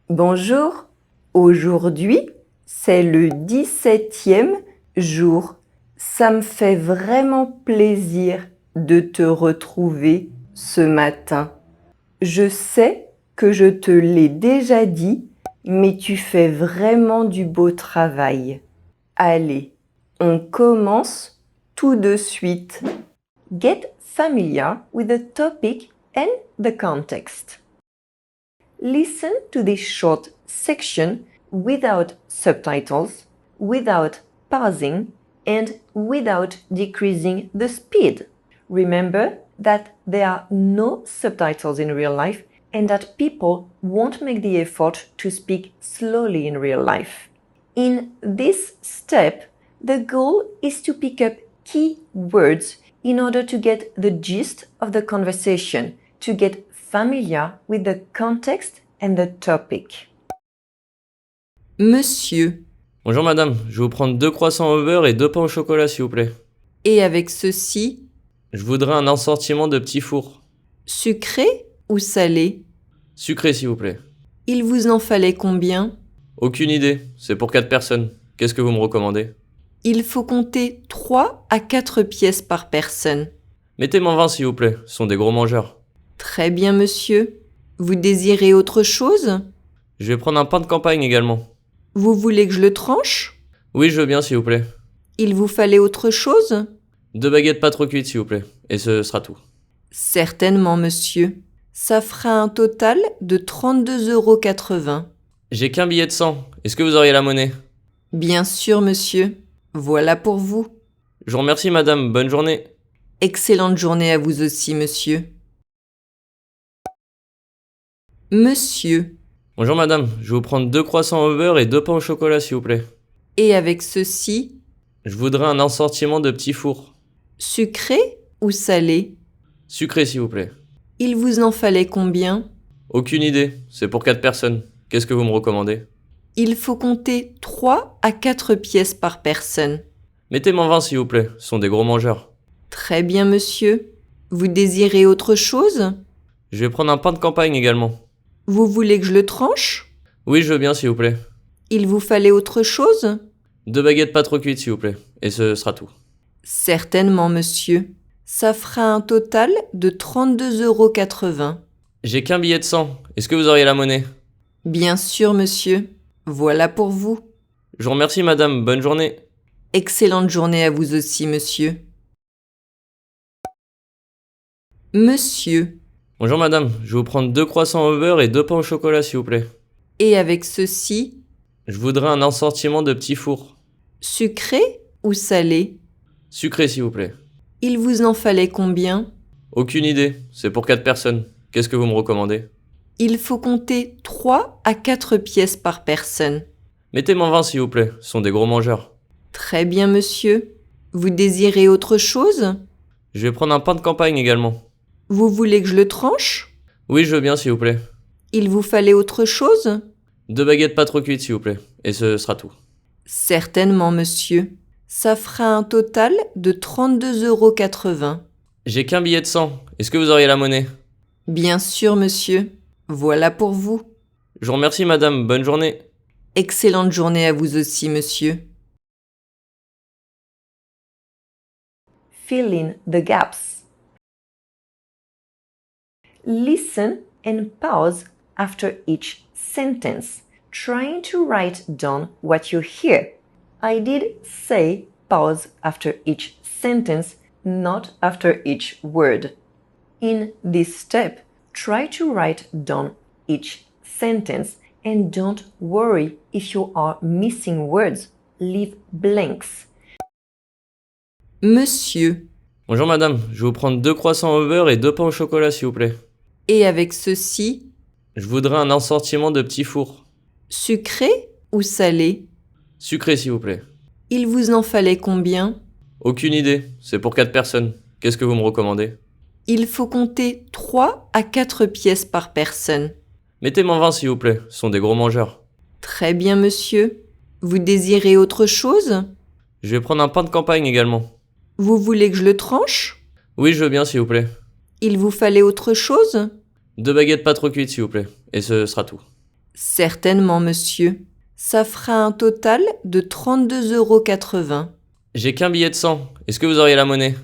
Bonjour, aujourd'hui c'est le 17e jour. Ça me fait vraiment plaisir de te retrouver ce matin. Je sais que je te l'ai déjà dit, mais tu fais vraiment du beau travail. Allez, on commence tout de suite. Get familiar with the topic and the context. Listen to this short section without subtitles, without pausing, and without decreasing the speed. Remember that there are no subtitles in real life and that people won't make the effort to speak slowly in real life. In this step, the goal is to pick up key words in order to get the gist of the conversation, to get familiar with the context and the topic. Monsieur. Bonjour madame, je vais vous prendre 2 croissants au beurre et 2 pains au chocolat s'il vous plaît. Et avec ceci, Je voudrais un assortiment de petits fours. sucré ou salé? Sucré s'il vous plaît. Il vous en fallait combien? Aucune idée, c'est pour 4 personnes. Qu'est-ce que vous me recommandez? Il faut compter 3 à 4 pièces par personne. Mettez-moi 20 s'il vous plaît, ce sont des gros mangeurs. Très bien, monsieur. Vous désirez autre chose? Je vais prendre un pain de campagne également. Vous voulez que je le tranche? Oui, je veux bien s'il vous plaît. Il vous fallait autre chose? 2 baguettes pas trop cuites s'il vous plaît, et ce sera tout. Certainement, monsieur. Ça fera un total de 32,80 €. J'ai qu'un billet de 100, est-ce que vous auriez la monnaie? Bien sûr, monsieur. Voilà pour vous. Je vous remercie madame, bonne journée. Excellente journée à vous aussi, monsieur. Monsieur. Bonjour madame, je vais vous prendre 2 croissants au beurre et 2 pains au chocolat s'il vous plaît. Et avec ceci, Je voudrais un assortiment de petits fours. sucré ou salé? Sucré s'il vous plaît. Il vous en fallait combien? Aucune idée, c'est pour 4 personnes. Qu'est-ce que vous me recommandez? Il faut compter 3 à 4 pièces par personne. Mettez-moi 20 s'il vous plaît, ce sont des gros mangeurs. Très bien, monsieur. Vous désirez autre chose? Je vais prendre un pain de campagne également. Vous voulez que je le tranche? Oui, je veux bien s'il vous plaît. Il vous fallait autre chose? 2 baguettes pas trop cuites s'il vous plaît, et ce sera tout. Certainement, monsieur. Ça fera un total de 32,80 €. J'ai qu'un billet de 100, est-ce que vous auriez la monnaie? Bien sûr, monsieur. Voilà pour vous. Je vous remercie madame, bonne journée. Excellente journée à vous aussi, monsieur. Monsieur. Bonjour madame, je vais vous prendre 2 croissants au beurre et 2 pains au chocolat s'il vous plaît. Et avec ceci, Je voudrais un assortiment de petits fours. sucré ou salé? Sucré s'il vous plaît. Il vous en fallait combien? Aucune idée, c'est pour 4 personnes. Qu'est-ce que vous me recommandez? Il faut compter 3 à 4 pièces par personne. Mettez-moi 20 s'il vous plaît, ce sont des gros mangeurs. Très bien, monsieur. Vous désirez autre chose? Je vais prendre un pain de campagne également. Vous voulez que je le tranche? Oui, je veux bien s'il vous plaît. Il vous fallait autre chose? 2 baguettes pas trop cuites s'il vous plaît, et ce sera tout. Certainement, monsieur. Ça fera un total de 32,80 €. J'ai qu'un billet de 100, est-ce que vous auriez la monnaie? Bien sûr, monsieur. Voilà pour vous. Je vous remercie madame, bonne journée. Excellente journée à vous aussi, monsieur. Fill in the gaps. Listen and pause after each sentence, trying to write down what you hear. I did say pause after each sentence, not after each word. In this step, try to write down each sentence and don't worry if you are missing words. Leave blanks. Monsieur. Bonjour madame, je vais vous prendre 2 croissants au beurre et 2 pains au chocolat s'il vous plaît. Et avec ceci, Je voudrais un assortiment de petits fours. sucré ou salé? Sucré s'il vous plaît. Il vous en fallait combien? Aucune idée, c'est pour 4 personnes. Qu'est-ce que vous me recommandez? Il faut compter 3 à 4 pièces par personne. Mettez-moi 20 s'il vous plaît, ce sont des gros mangeurs. Très bien, monsieur. Vous désirez autre chose? Je vais prendre un pain de campagne également. Vous voulez que je le tranche? Oui, je veux bien s'il vous plaît. Il vous fallait autre chose? 2 baguettes pas trop cuites s'il vous plaît, et ce sera tout. Certainement, monsieur. Ça fera un total de 32,80 €. J'ai qu'un billet de 100. Est-ce que vous auriez la monnaie?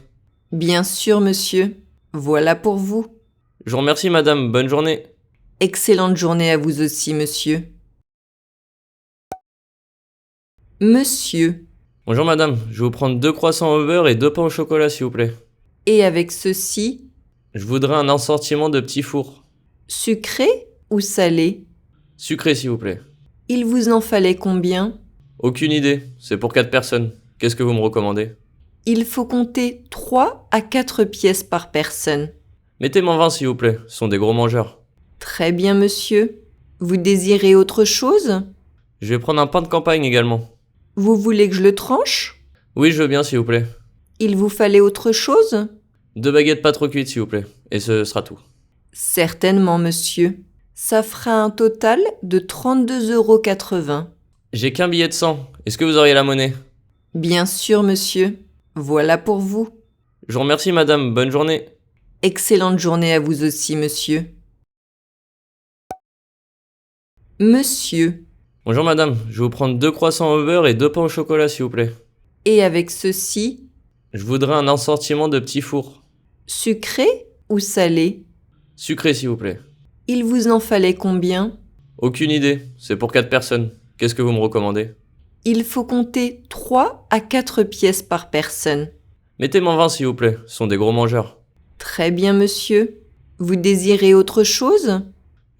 Bien sûr, monsieur. Voilà pour vous. Je vous remercie, madame. Bonne journée. Excellente journée à vous aussi, monsieur. Monsieur. Bonjour, madame. Je vais vous prendre 2 croissants au beurre et 2 pains au chocolat, s'il vous plaît. Et avec ceci, Je voudrais un assortiment de petits fours. sucré ou salé? Sucré, s'il vous plaît. Il vous en fallait combien? Aucune idée. C'est pour 4 personnes. Qu'est-ce que vous me recommandez? Il faut compter 3 à 4 pièces par personne. Mettez-moi 20, s'il vous plaît. Ce sont des gros mangeurs. Très bien, monsieur. Vous désirez autre chose? Je vais prendre un pain de campagne également. Vous voulez que je le tranche? Oui, je veux bien, s'il vous plaît. Il vous fallait autre chose? 2 baguettes pas trop cuites, s'il vous plaît. Et ce sera tout. Certainement, monsieur. Ça fera un total de 32,80 €. J'ai qu'un billet de 100. Est-ce que vous auriez la monnaie? Bien sûr, monsieur. Voilà pour vous. Je vous remercie, madame. Bonne journée. Excellente journée à vous aussi, monsieur. Monsieur. Bonjour, madame. Je vais vous prendre 2 croissants au beurre et 2 pains au chocolat, s'il vous plaît. Et avec ceci, Je voudrais un assortiment de petits fours. sucré ou salé? Sucré, s'il vous plaît. Il vous en fallait combien? Aucune idée. C'est pour 4 personnes. Qu'est-ce que vous me recommandez? Il faut compter 3 à 4 pièces par personne. Mettez-moi 20, s'il vous plaît. Ce sont des gros mangeurs. Très bien, monsieur. Vous désirez autre chose?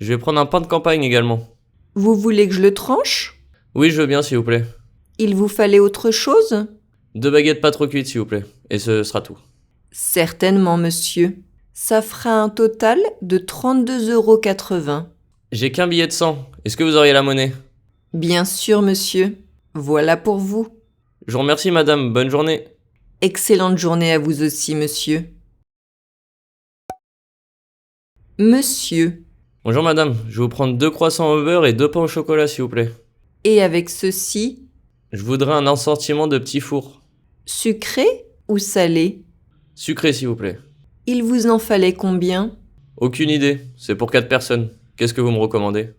Je vais prendre un pain de campagne également. Vous voulez que je le tranche? Oui, je veux bien, s'il vous plaît. Il vous fallait autre chose? 2 baguettes pas trop cuites, s'il vous plaît. Et ce sera tout. Certainement, monsieur. Ça fera un total de 32,80 €. J'ai qu'un billet de 100. Est-ce que vous auriez la monnaie? Bien sûr, monsieur. Voilà pour vous. Je vous remercie, madame. Bonne journée. Excellente journée à vous aussi, monsieur. Monsieur. Bonjour, madame. Je vais vous prendre 2 croissants au beurre et 2 pains au chocolat, s'il vous plaît. Et avec ceci, Je voudrais un assortiment de petits fours. sucré ou salé? Sucré, s'il vous plaît. Il vous en fallait combien? Aucune idée. C'est pour 4 personnes. Qu'est-ce que vous me recommandez?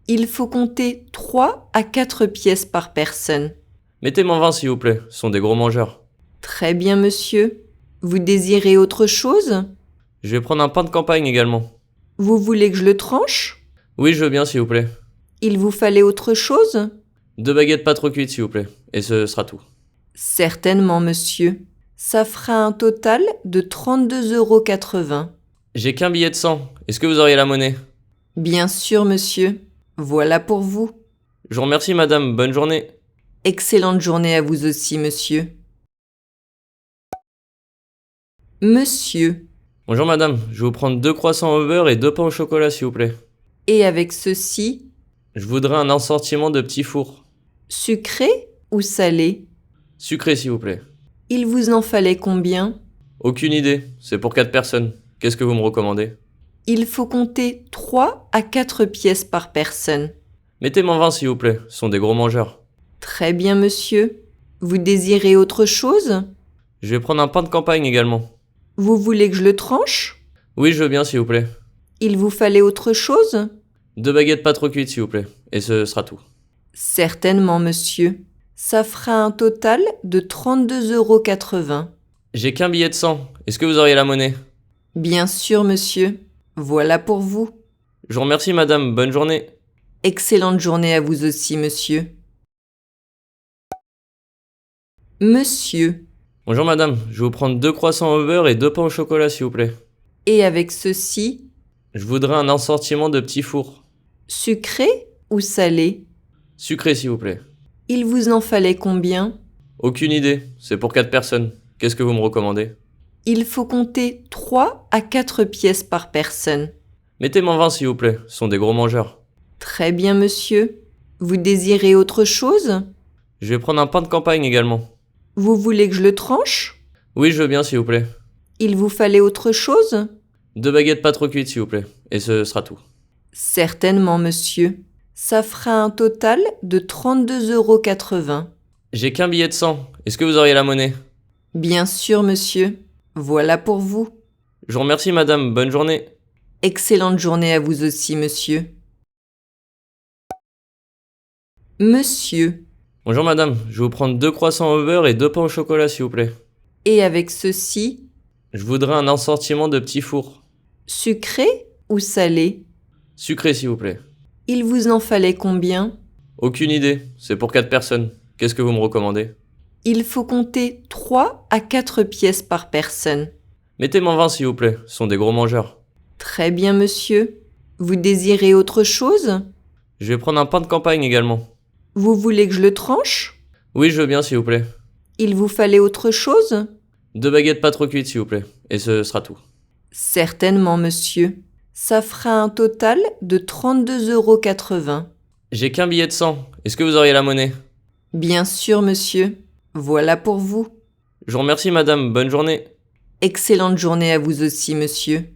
Il faut compter 3 à 4 pièces par personne. Mettez-moi 20, s'il vous plaît. Ce sont des gros mangeurs. Très bien, monsieur. Vous désirez autre chose? Je vais prendre un pain de campagne également. Vous voulez que je le tranche? Oui, je veux bien, s'il vous plaît. Il vous fallait autre chose? 2 baguettes pas trop cuites, s'il vous plaît. Et ce sera tout. Certainement, monsieur. Ça fera un total de 32,80 €. J'ai qu'un billet de 100. Est-ce que vous auriez la monnaie? Bien sûr, monsieur. Voilà pour vous. Je vous remercie, madame. Bonne journée. Excellente journée à vous aussi, monsieur. Monsieur. Bonjour, madame. Je vais vous prendre 2 croissants au beurre et 2 pains au chocolat, s'il vous plaît. Et avec ceci, Je voudrais un assortiment de petits fours. sucré ou salé? Sucré, s'il vous plaît. Il vous en fallait combien? Aucune idée. C'est pour 4 personnes. Qu'est-ce que vous me recommandez? Il faut compter 3 à 4 pièces par personne. Mettez-moi 20, s'il vous plaît. Ce sont des gros mangeurs. Très bien, monsieur. Vous désirez autre chose? Je vais prendre un pain de campagne également. Vous voulez que je le tranche? Oui, je veux bien, s'il vous plaît. Il vous fallait autre chose? 2 baguettes pas trop cuites, s'il vous plaît. Et ce sera tout. Certainement, monsieur. Ça fera un total de 32,80 €. J'ai qu'un billet de 100. Est-ce que vous auriez la monnaie? Bien sûr, monsieur. Voilà pour vous. Je vous remercie, madame. Bonne journée. Excellente journée à vous aussi, monsieur. Monsieur. Bonjour, madame. Je vais vous prendre 2 croissants au beurre et 2 pains au chocolat, s'il vous plaît. Et avec ceci, Je voudrais un assortiment de petits fours. sucré ou salé? Sucré, s'il vous plaît. Il vous en fallait combien? Aucune idée. C'est pour 4 personnes. Qu'est-ce que vous me recommandez? Il faut compter 3 à 4 pièces par personne. Mettez-moi 20, s'il vous plaît. Ce sont des gros mangeurs. Très bien, monsieur. Vous désirez autre chose? Je vais prendre un pain de campagne également. Vous voulez que je le tranche? Oui, je veux bien, s'il vous plaît. Il vous fallait autre chose? 2 baguettes pas trop cuites, s'il vous plaît. Et ce sera tout. Certainement, monsieur. Ça fera un total de 32,80 €. J'ai qu'un billet de 100. Est-ce que vous auriez la monnaie? Bien sûr, monsieur. Voilà pour vous. Je vous remercie, madame. Bonne journée. Excellente journée à vous aussi, monsieur. Monsieur. Bonjour madame, je vais vous prendre 2 croissants au beurre et 2 pains au chocolat s'il vous plaît. Et avec ceci, Je voudrais un assortiment de petits fours. sucré ou salé? Sucré s'il vous plaît. Il vous en fallait combien? Aucune idée, c'est pour 4 personnes. Qu'est-ce que vous me recommandez? Il faut compter 3 à 4 pièces par personne. Mettez-moi 20 s'il vous plaît, ce sont des gros mangeurs. Très bien, monsieur. Vous désirez autre chose? Je vais prendre un pain de campagne également. Vous voulez que je le tranche? Oui, je veux bien s'il vous plaît. Il vous fallait autre chose? 2 baguettes pas trop cuites s'il vous plaît, et ce sera tout. Certainement, monsieur. Ça fera un total de 32,80 €. J'ai qu'un billet de 100, est-ce que vous auriez la monnaie? Bien sûr, monsieur. Voilà pour vous. Je vous remercie madame, bonne journée. Excellente journée à vous aussi, monsieur.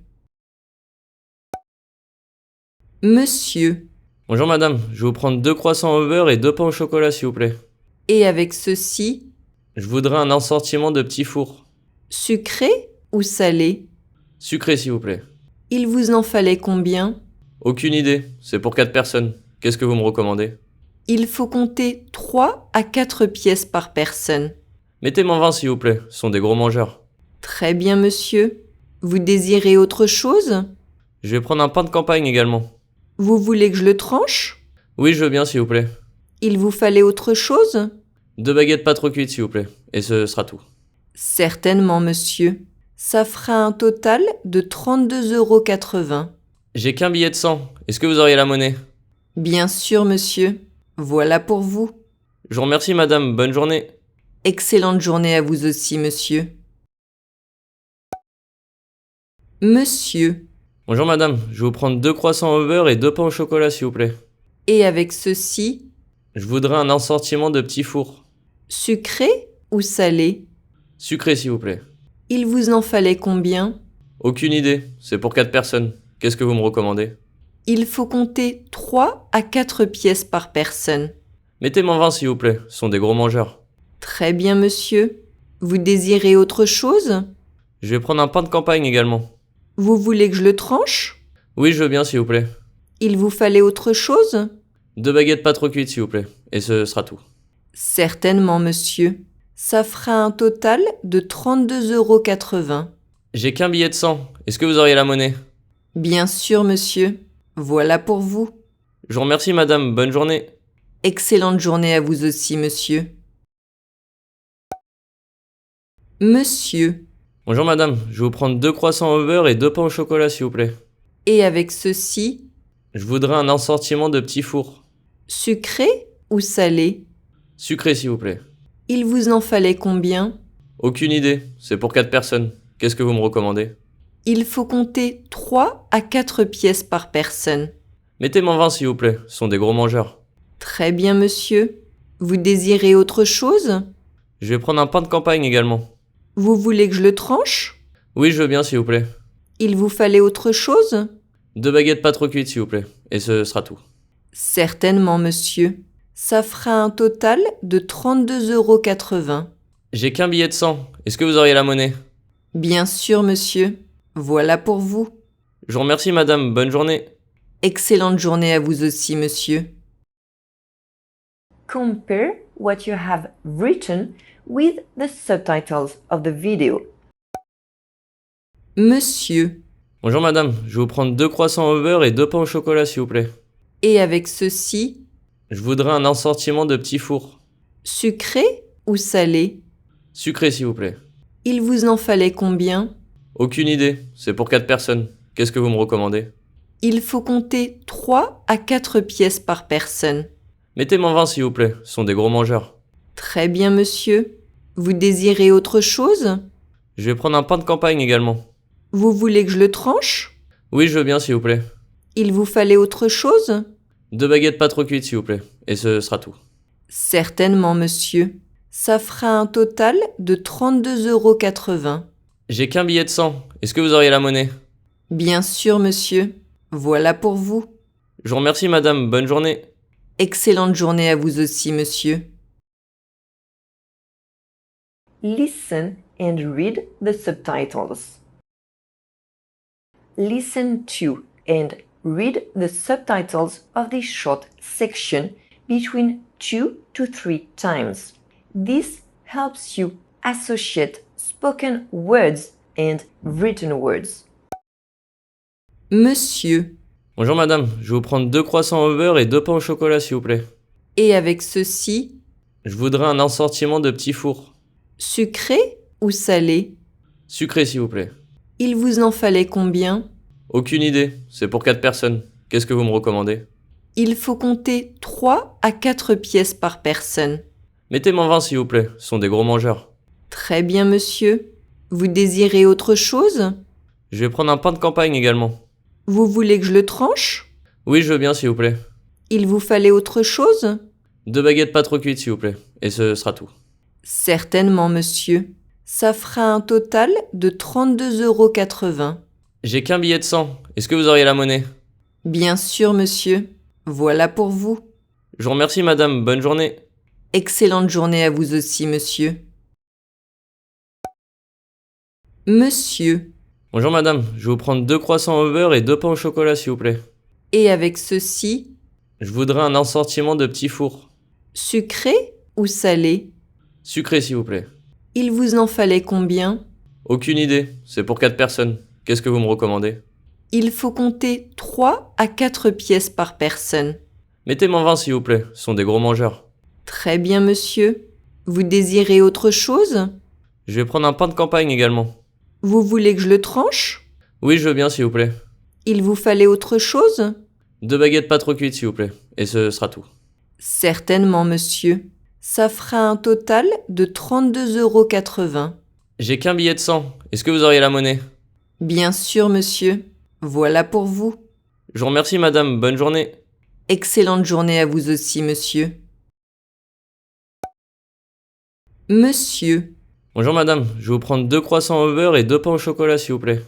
Monsieur. Bonjour madame, je vais vous prendre 2 croissants au beurre et 2 pains au chocolat s'il vous plaît. Et avec ceci, Je voudrais un assortiment de petits fours. sucré ou salé? Sucré s'il vous plaît. Il vous en fallait combien? Aucune idée, c'est pour 4 personnes. Qu'est-ce que vous me recommandez? Il faut compter 3 à 4 pièces par personne. Mettez-moi 20 s'il vous plaît, ce sont des gros mangeurs. Très bien, monsieur. Vous désirez autre chose? Je vais prendre un pain de campagne également. Vous voulez que je le tranche? Oui, je veux bien s'il vous plaît. Il vous fallait autre chose? 2 baguettes pas trop cuites s'il vous plaît, et ce sera tout. Certainement, monsieur. Ça fera un total de 32,80 €. J'ai qu'un billet de 100, est-ce que vous auriez la monnaie? Bien sûr, monsieur. Voilà pour vous. Je vous remercie madame, bonne journée. Excellente journée à vous aussi, monsieur. Monsieur. Bonjour madame, je vais vous prendre 2 croissants au beurre et 2 pains au chocolat s'il vous plaît. Et avec ceci, Je voudrais un assortiment de petits fours. sucré ou salé? Sucré s'il vous plaît. Il vous en fallait combien? Aucune idée, c'est pour 4 personnes. Qu'est-ce que vous me recommandez? Il faut compter 3 à 4 pièces par personne. Mettez-moi 20 s'il vous plaît, ce sont des gros mangeurs. Très bien, monsieur. Vous désirez autre chose? Je vais prendre un pain de campagne également. Vous voulez que je le tranche? Oui, je veux bien s'il vous plaît. Il vous fallait autre chose? 2 baguettes pas trop cuites s'il vous plaît, et ce sera tout. Certainement, monsieur. Ça fera un total de 32,80 €. J'ai qu'un billet de 100, est-ce que vous auriez la monnaie? Bien sûr, monsieur. Voilà pour vous. Je vous remercie madame, bonne journée. Excellente journée à vous aussi, monsieur. Monsieur. Bonjour madame, je vais vous prendre 2 croissants au beurre et 2 pains au chocolat s'il vous plaît. Et avec ceci, Je voudrais un assortiment de petits fours. sucré ou salé? Sucré s'il vous plaît. Il vous en fallait combien? Aucune idée, c'est pour 4 personnes. Qu'est-ce que vous me recommandez? Il faut compter 3 à 4 pièces par personne. Mettez-moi 20 s'il vous plaît, ce sont des gros mangeurs. Très bien, monsieur. Vous désirez autre chose? Je vais prendre un pain de campagne également. Vous voulez que je le tranche? Oui, je veux bien s'il vous plaît. Il vous fallait autre chose? 2 baguettes pas trop cuites s'il vous plaît, et ce sera tout. Certainement, monsieur. Ça fera un total de 32,80 €. J'ai qu'un billet de 100, est-ce que vous auriez la monnaie? Bien sûr, monsieur. Voilà pour vous. Je vous remercie madame, bonne journée. Excellente journée à vous aussi, monsieur. Compare what you have written with the subtitles of the video. Monsieur. Bonjour madame, je vais vous prendre 2 croissants au beurre et 2 pains au chocolat s'il vous plaît. Et avec ceci, Je voudrais un assortiment de petits fours. sucré ou salé? Sucré s'il vous plaît. Il vous en fallait combien? Aucune idée, c'est pour 4 personnes. Qu'est-ce que vous me recommandez? Il faut compter 3 à 4 pièces par personne. Mettez-moi 20 s'il vous plaît, ce sont des gros mangeurs. Très bien, monsieur. Vous désirez autre chose? Je vais prendre un pain de campagne également. Vous voulez que je le tranche? Oui, je veux bien s'il vous plaît. Il vous fallait autre chose? 2 baguettes pas trop cuites s'il vous plaît, et ce sera tout. Certainement, monsieur. Ça fera un total de 32,80 €. J'ai qu'un billet de 100, est-ce que vous auriez la monnaie? Bien sûr, monsieur. Voilà pour vous. Je vous remercie madame, bonne journée. Excellente journée à vous aussi, monsieur. Listen and read the subtitles. Listen to and read the subtitles of this short section between 2 to 3 times. This helps you associate spoken words and written words. Monsieur. Bonjour madame, je vais vous prendre 2 croissants au beurre et 2 pains au chocolat s'il vous plaît. Et avec ceci, Je voudrais un assortiment de petits fours. sucré ou salé? Sucré s'il vous plaît. Il vous en fallait combien? Aucune idée, c'est pour 4 personnes. Qu'est-ce que vous me recommandez? Il faut compter 3 à 4 pièces par personne. Mettez-moi 20 s'il vous plaît, ce sont des gros mangeurs. Très bien, monsieur. Vous désirez autre chose? Je vais prendre un pain de campagne également. Vous voulez que je le tranche? Oui, je veux bien s'il vous plaît. Il vous fallait autre chose? 2 baguettes pas trop cuites s'il vous plaît, et ce sera tout. Certainement, monsieur. Ça fera un total de 32,80 €. J'ai qu'un billet de 100, est-ce que vous auriez la monnaie? Bien sûr, monsieur. Voilà pour vous. Je vous remercie madame, bonne journée. Excellente journée à vous aussi, monsieur. Monsieur. Bonjour madame, je vais vous prendre 2 croissants au beurre et 2 pains au chocolat s'il vous plaît. Et avec ceci, Je voudrais un assortiment de petits fours. sucré ou salé? Sucré s'il vous plaît. Il vous en fallait combien? Aucune idée, c'est pour 4 personnes. Qu'est-ce que vous me recommandez? Il faut compter 3 à 4 pièces par personne. Mettez-moi 20 s'il vous plaît, ce sont des gros mangeurs. Très bien, monsieur. Vous désirez autre chose? Je vais prendre un pain de campagne également. Vous voulez que je le tranche? Oui, je veux bien s'il vous plaît. Il vous fallait autre chose? 2 baguettes pas trop cuites s'il vous plaît, et ce sera tout. Certainement, monsieur. Ça fera un total de 32,80 €. J'ai qu'un billet de 100, est-ce que vous auriez la monnaie? Bien sûr, monsieur. Voilà pour vous. Je vous remercie madame, bonne journée. Excellente journée à vous aussi, monsieur. Monsieur. Bonjour madame, je vais vous prendre 2 croissants au beurre et 2 pains au chocolat s'il vous plaît.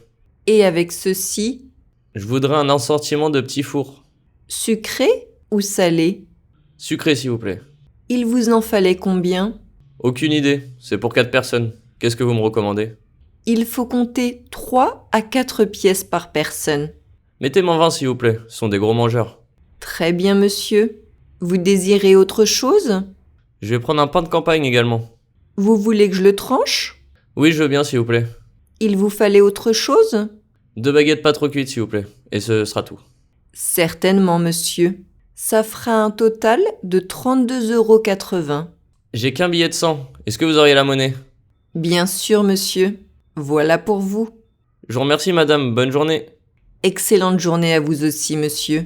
Et avec ceci, Je voudrais un assortiment de petits fours. sucré ou salé? Sucré s'il vous plaît. Il vous en fallait combien? Aucune idée, c'est pour 4 personnes. Qu'est-ce que vous me recommandez? Il faut compter 3 à 4 pièces par personne. Mettez-moi 20 s'il vous plaît, ce sont des gros mangeurs. Très bien, monsieur. Vous désirez autre chose? Je vais prendre un pain de campagne également. Vous voulez que je le tranche? Oui, je veux bien s'il vous plaît. Il vous fallait autre chose? 2 baguettes pas trop cuites s'il vous plaît, et ce sera tout. Certainement, monsieur. Ça fera un total de 32,80 €. J'ai qu'un billet de 100, est-ce que vous auriez la monnaie? Bien sûr, monsieur. Voilà pour vous. Je vous remercie madame, bonne journée. Excellente journée à vous aussi, monsieur.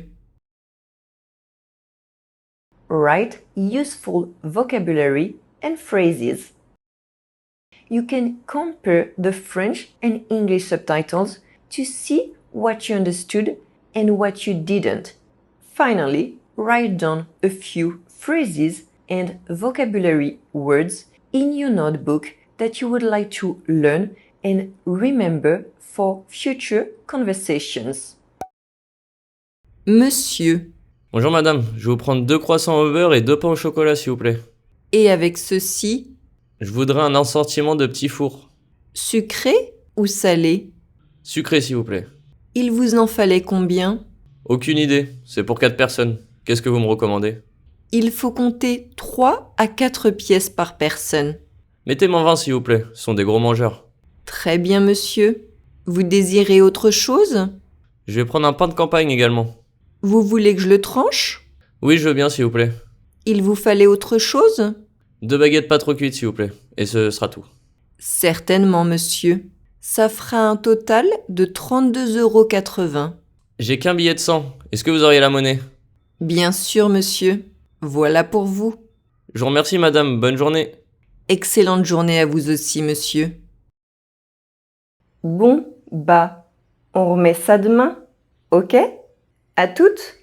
Write useful vocabulary and phrases. You can compare the French and English subtitles to see what you understood and what you didn't. Finally, write down a few phrases and vocabulary words in your notebook that you would like to learn and remember for future conversations. Monsieur. Bonjour madame, je vais vous prendre 2 croissants au beurre et 2 pains au chocolat s'il vous plaît. Et avec ceci, Je voudrais un assortiment de petits fours. sucré ou salé? Sucré s'il vous plaît. Il vous en fallait combien? Aucune idée, c'est pour 4 personnes. Qu'est-ce que vous me recommandez? Il faut compter 3 à 4 pièces par personne. Mettez-moi 20 s'il vous plaît, ce sont des gros mangeurs. Très bien, monsieur. Vous désirez autre chose? Je vais prendre un pain de campagne également. Vous voulez que je le tranche? Oui, je veux bien s'il vous plaît. Il vous fallait autre chose? 2 baguettes pas trop cuites s'il vous plaît, et ce sera tout. Certainement, monsieur. Ça fera un total de 32,80 €. J'ai qu'un billet de 100, est-ce que vous auriez la monnaie? Bien sûr, monsieur. Voilà pour vous. Je vous remercie madame, bonne journée. Excellente journée à vous aussi, monsieur. Bon, bah, on remet ça demain, ok? À toutes!